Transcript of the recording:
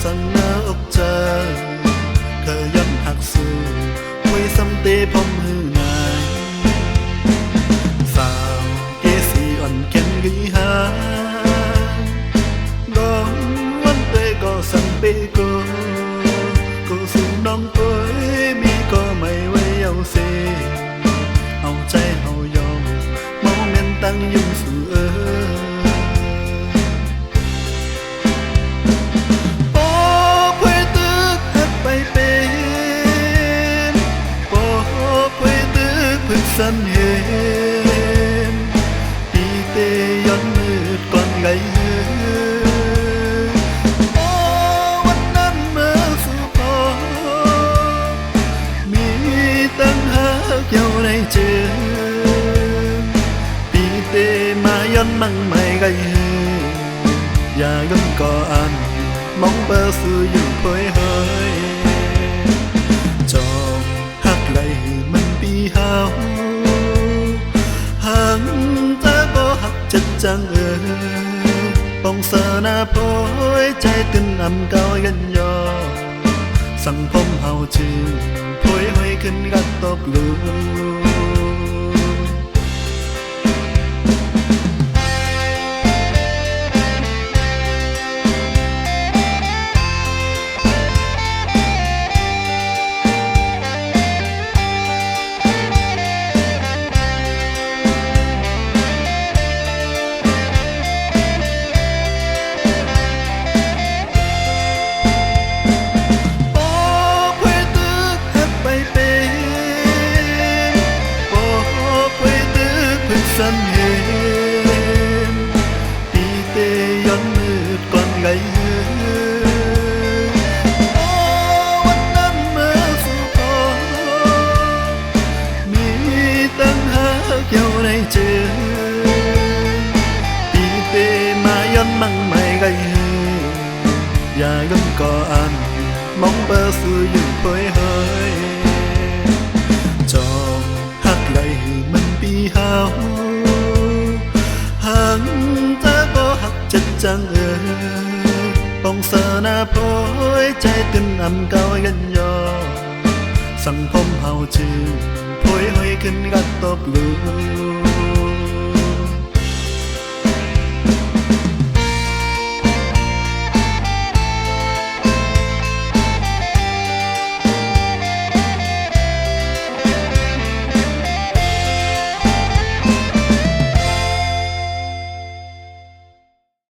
สังเนื้ออกเจอเคยย้อนหักสู่คุยซ้ำเตพอมหือนายสาวเกสีอ่อนแข็งกีหาดองวันเตก็สั่งเปก็สู่น้องเอ้ยมีก็ไม่ไว้เอาเสเอาใจเฮายอมมองเงินตั้งยุ่งสู่สันเห็นปีเตย้อนมืดก่อนไงโอ้วันนั้นเมื่อสู่พอมีตั้งหาเกี่ยวในเจอปีเตมาย้อนมั่งไม่ไงอย่าย้อนก่ออันมองเบอร์สู่อยู่เผยเฮยจอหักไหลมันปีหาวหังตาก็หักจัดจังปองเสนาโพยใจตึนอำเก่ายันยอสังพมเฮาจือโพยห้อยขึ้นกัดตบลูสันเห็นปีเตย้อนมืดก่อนไงโอ้วันนั้นเมื่อสู่พอมีตั้งหาเกี่ยวในเจอปีเตมาย้อนมั่งไม่ไงอย่าย้อนก่ออันมองเบอร์สู่อยู่เผยเฮยจอหักไหลมันปีหาวหังตาก็หักจัดจังปองเสนาโพยใจตึนอำเก่ายันยอสังพมเฮาจือโพยห้อยขึ้นกัดตบลู